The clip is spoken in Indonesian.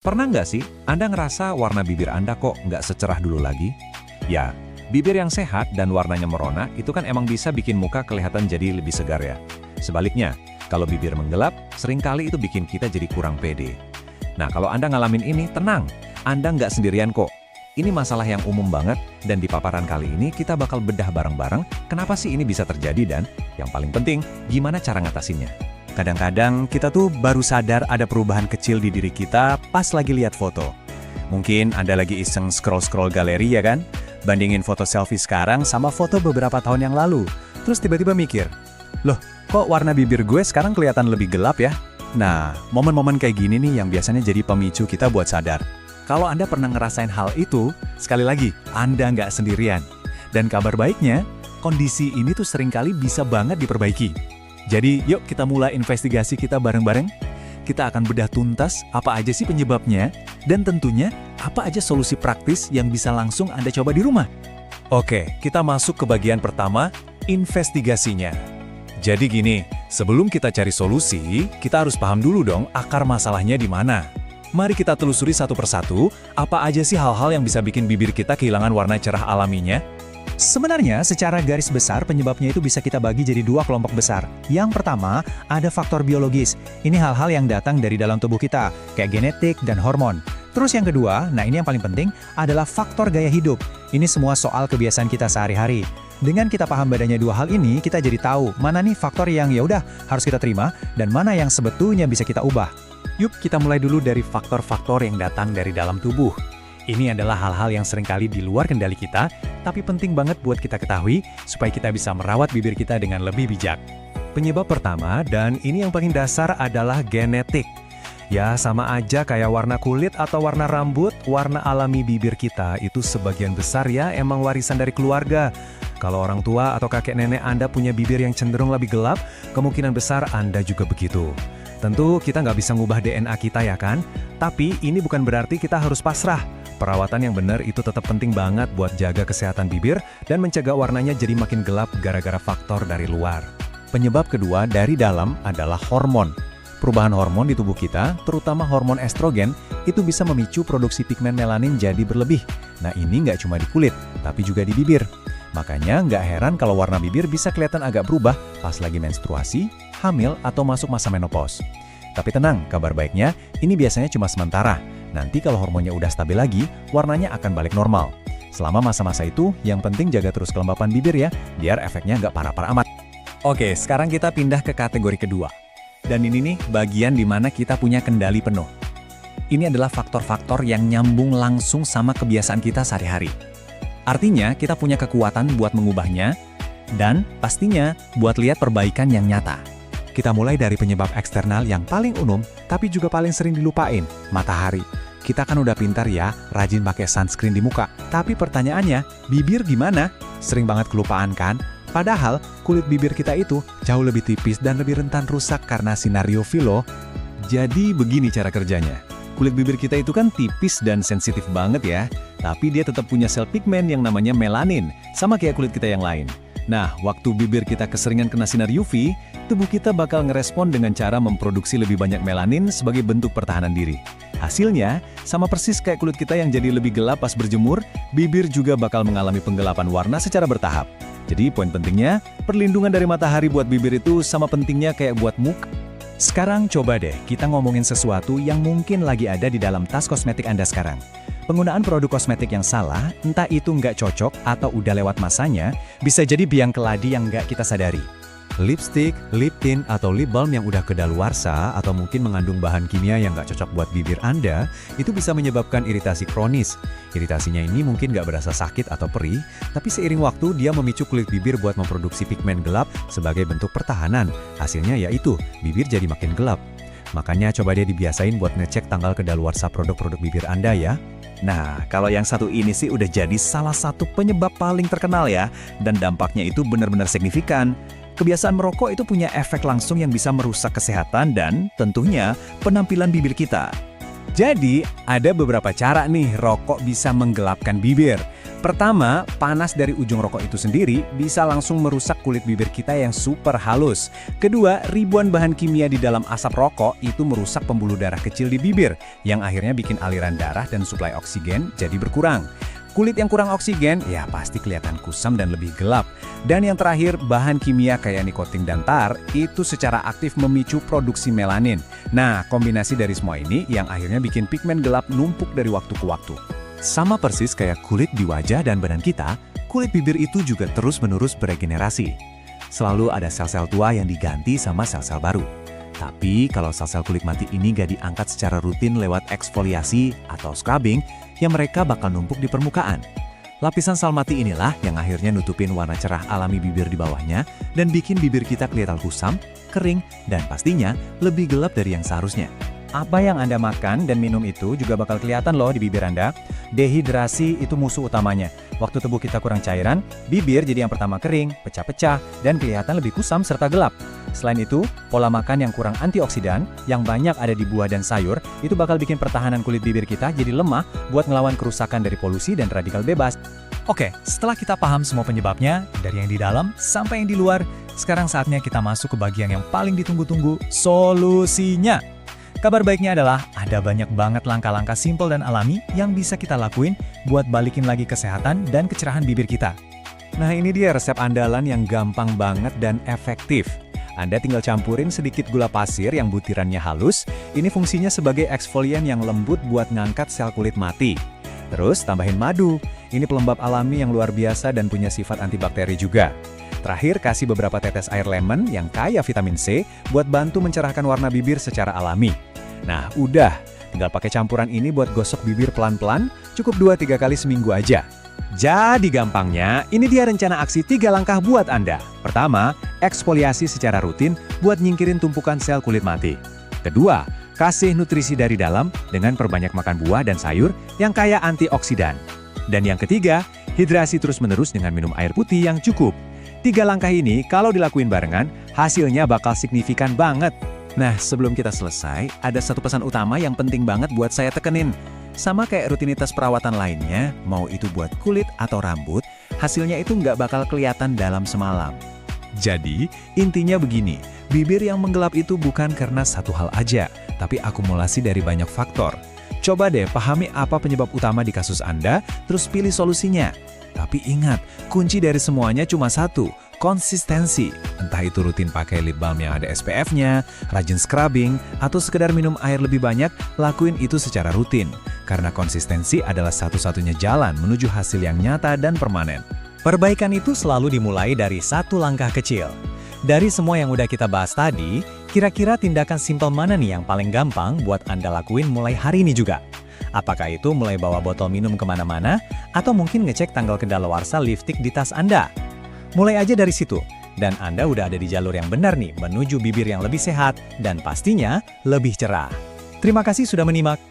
Pernah nggak sih Anda ngerasa warna bibir Anda kok nggak secerah dulu lagi? Ya, bibir yang sehat dan warnanya merona itu kan emang bisa bikin muka kelihatan jadi lebih segar ya. Sebaliknya, kalau bibir menggelap, seringkali itu bikin kita jadi kurang pede. Nah, kalau Anda ngalamin ini, tenang. Anda nggak sendirian kok. Ini masalah yang umum banget, dan di paparan kali ini kita bakal bedah bareng-bareng kenapa sih ini bisa terjadi dan, yang paling penting, gimana cara ngatasinnya. Kadang-kadang kita tuh baru sadar ada perubahan kecil di diri kita pas lagi lihat foto. Mungkin Anda lagi iseng scroll-scroll galeri ya kan? Bandingin foto selfie sekarang sama foto beberapa tahun yang lalu. Terus tiba-tiba mikir, loh kok warna bibir gue sekarang kelihatan lebih gelap ya? Nah, momen-momen kayak gini nih yang biasanya jadi pemicu kita buat sadar. Kalau Anda pernah ngerasain hal itu, sekali lagi, Anda nggak sendirian. Dan kabar baiknya, kondisi ini tuh seringkali bisa banget diperbaiki. Jadi, yuk kita mulai investigasi kita bareng-bareng. Kita akan bedah tuntas apa aja sih penyebabnya, dan tentunya apa aja solusi praktis yang bisa langsung Anda coba di rumah. Oke, kita masuk ke bagian pertama, investigasinya. Jadi gini, sebelum kita cari solusi, kita harus paham dulu dong akar masalahnya di mana. Mari kita telusuri satu persatu, apa aja sih hal-hal yang bisa bikin bibir kita kehilangan warna cerah alaminya? Sebenarnya, secara garis besar penyebabnya itu bisa kita bagi jadi dua kelompok besar. Yang pertama, ada faktor biologis. Ini hal-hal yang datang dari dalam tubuh kita, kayak genetik dan hormon. Terus yang kedua, nah ini yang paling penting, adalah faktor gaya hidup. Ini semua soal kebiasaan kita sehari-hari. Dengan kita paham bedanya dua hal ini, kita jadi tahu mana nih faktor yang ya udah harus kita terima dan mana yang sebetulnya bisa kita ubah. Yuk kita mulai dulu dari faktor-faktor yang datang dari dalam tubuh. Ini adalah hal-hal yang seringkali di luar kendali kita, tapi penting banget buat kita ketahui supaya kita bisa merawat bibir kita dengan lebih bijak. Penyebab pertama, dan ini yang paling dasar adalah genetik. Ya, sama aja kayak warna kulit atau warna rambut, warna alami bibir kita itu sebagian besar ya emang warisan dari keluarga. Kalau orang tua atau kakek nenek Anda punya bibir yang cenderung lebih gelap, kemungkinan besar Anda juga begitu. Tentu kita nggak bisa ngubah DNA kita ya kan? Tapi ini bukan berarti kita harus pasrah. Perawatan yang benar itu tetap penting banget buat jaga kesehatan bibir dan mencegah warnanya jadi makin gelap gara-gara faktor dari luar. Penyebab kedua dari dalam adalah hormon. Perubahan hormon di tubuh kita, terutama hormon estrogen, itu bisa memicu produksi pigmen melanin jadi berlebih. Nah ini nggak cuma di kulit, tapi juga di bibir. Makanya nggak heran kalau warna bibir bisa kelihatan agak berubah pas lagi menstruasi, hamil, atau masuk masa menopause. Tapi tenang, kabar baiknya, ini biasanya cuma sementara. Nanti kalau hormonnya udah stabil lagi, warnanya akan balik normal. Selama masa-masa itu, yang penting jaga terus kelembapan bibir ya, biar efeknya nggak parah-parah amat. Oke, sekarang kita pindah ke kategori kedua. Dan ini nih bagian di mana kita punya kendali penuh. Ini adalah faktor-faktor yang nyambung langsung sama kebiasaan kita sehari-hari. Artinya, kita punya kekuatan buat mengubahnya, dan pastinya buat lihat perbaikan yang nyata. Kita mulai dari penyebab eksternal yang paling umum, tapi juga paling sering dilupain, matahari. Kita kan udah pintar ya, rajin pakai sunscreen di muka. Tapi pertanyaannya, bibir gimana? Sering banget kelupaan kan? Padahal, kulit bibir kita itu jauh lebih tipis dan lebih rentan rusak karena sinar UV loh. Jadi begini cara kerjanya. Kulit bibir kita itu kan tipis dan sensitif banget ya, tapi dia tetap punya sel pigmen yang namanya melanin, sama kayak kulit kita yang lain. Nah, waktu bibir kita keseringan kena sinar UV, tubuh kita bakal ngerespon dengan cara memproduksi lebih banyak melanin sebagai bentuk pertahanan diri. Hasilnya, sama persis kayak kulit kita yang jadi lebih gelap pas berjemur, bibir juga bakal mengalami penggelapan warna secara bertahap. Jadi poin pentingnya, perlindungan dari matahari buat bibir itu sama pentingnya kayak buat muka. Sekarang coba deh kita ngomongin sesuatu yang mungkin lagi ada di dalam tas kosmetik Anda sekarang. Penggunaan produk kosmetik yang salah, entah itu nggak cocok atau udah lewat masanya, bisa jadi biang keladi yang nggak kita sadari. Lipstick, lip tint, atau lip balm yang udah kedaluarsa atau mungkin mengandung bahan kimia yang nggak cocok buat bibir Anda, itu bisa menyebabkan iritasi kronis. Iritasinya ini mungkin nggak berasa sakit atau perih, tapi seiring waktu dia memicu kulit bibir buat memproduksi pigmen gelap sebagai bentuk pertahanan. Hasilnya yaitu, bibir jadi makin gelap. Makanya coba deh dibiasain buat ngecek tanggal kedaluarsa produk-produk bibir Anda ya. Nah, kalau yang satu ini sih udah jadi salah satu penyebab paling terkenal ya, dan dampaknya itu benar-benar signifikan. Kebiasaan merokok itu punya efek langsung yang bisa merusak kesehatan dan tentunya penampilan bibir kita. Jadi, ada beberapa cara nih rokok bisa menggelapkan bibir. Pertama, panas dari ujung rokok itu sendiri bisa langsung merusak kulit bibir kita yang super halus. Kedua, ribuan bahan kimia di dalam asap rokok itu merusak pembuluh darah kecil di bibir, yang akhirnya bikin aliran darah dan suplai oksigen jadi berkurang. Kulit yang kurang oksigen, ya pasti kelihatan kusam dan lebih gelap. Dan yang terakhir, bahan kimia kayak nikotin dan tar itu secara aktif memicu produksi melanin. Nah, kombinasi dari semua ini yang akhirnya bikin pigmen gelap numpuk dari waktu ke waktu. Sama persis kayak kulit di wajah dan badan kita, kulit bibir itu juga terus-menerus beregenerasi. Selalu ada sel-sel tua yang diganti sama sel-sel baru. Tapi kalau sel-sel kulit mati ini gak diangkat secara rutin lewat eksfoliasi atau scrubbing, ya mereka bakal numpuk di permukaan. Lapisan sel mati inilah yang akhirnya nutupin warna cerah alami bibir di bawahnya dan bikin bibir kita kelihatan kusam, kering, dan pastinya lebih gelap dari yang seharusnya. Apa yang Anda makan dan minum itu juga bakal kelihatan loh di bibir Anda. Dehidrasi itu musuh utamanya. Waktu tubuh kita kurang cairan, bibir jadi yang pertama kering, pecah-pecah, dan kelihatan lebih kusam serta gelap. Selain itu, pola makan yang kurang antioksidan, yang banyak ada di buah dan sayur, itu bakal bikin pertahanan kulit bibir kita jadi lemah buat ngelawan kerusakan dari polusi dan radikal bebas. Oke, setelah kita paham semua penyebabnya, dari yang di dalam sampai yang di luar, sekarang saatnya kita masuk ke bagian yang paling ditunggu-tunggu, solusinya. Kabar baiknya adalah ada banyak banget langkah-langkah simpel dan alami yang bisa kita lakuin buat balikin lagi kesehatan dan kecerahan bibir kita. Nah, ini dia resep andalan yang gampang banget dan efektif. Anda tinggal campurin sedikit gula pasir yang butirannya halus. Ini fungsinya sebagai eksfolian yang lembut buat ngangkat sel kulit mati. Terus tambahin madu. Ini pelembab alami yang luar biasa dan punya sifat antibakteri juga. Terakhir, kasih beberapa tetes air lemon yang kaya vitamin C buat bantu mencerahkan warna bibir secara alami. Nah, udah. Tinggal pakai campuran ini buat gosok bibir pelan-pelan, cukup 2-3 kali seminggu aja. Jadi gampangnya, ini dia rencana aksi 3 langkah buat Anda. Pertama, eksfoliasi secara rutin buat nyingkirin tumpukan sel kulit mati. Kedua, kasih nutrisi dari dalam dengan perbanyak makan buah dan sayur yang kaya antioksidan. Dan yang ketiga, hidrasi terus-menerus dengan minum air putih yang cukup. 3 langkah ini kalau dilakuin barengan, hasilnya bakal signifikan banget. Nah, sebelum kita selesai, ada satu pesan utama yang penting banget buat saya tekenin. Sama kayak rutinitas perawatan lainnya, mau itu buat kulit atau rambut, hasilnya itu nggak bakal kelihatan dalam semalam. Jadi, intinya begini, bibir yang menggelap itu bukan karena satu hal aja, tapi akumulasi dari banyak faktor. Coba deh pahami apa penyebab utama di kasus Anda, terus pilih solusinya. Tapi ingat, kunci dari semuanya cuma satu, konsistensi. Entah itu rutin pakai lip balm yang ada SPF-nya, rajin scrubbing, atau sekedar minum air lebih banyak, lakuin itu secara rutin. Karena konsistensi adalah satu-satunya jalan menuju hasil yang nyata dan permanen. Perbaikan itu selalu dimulai dari satu langkah kecil. Dari semua yang udah kita bahas tadi, kira-kira tindakan simpel mana nih yang paling gampang buat Anda lakuin mulai hari ini juga? Apakah itu mulai bawa botol minum kemana-mana, atau mungkin ngecek tanggal kedaluarsa lipstik di tas Anda? Mulai aja dari situ, dan Anda udah ada di jalur yang benar nih menuju bibir yang lebih sehat dan pastinya lebih cerah. Terima kasih sudah menyimak.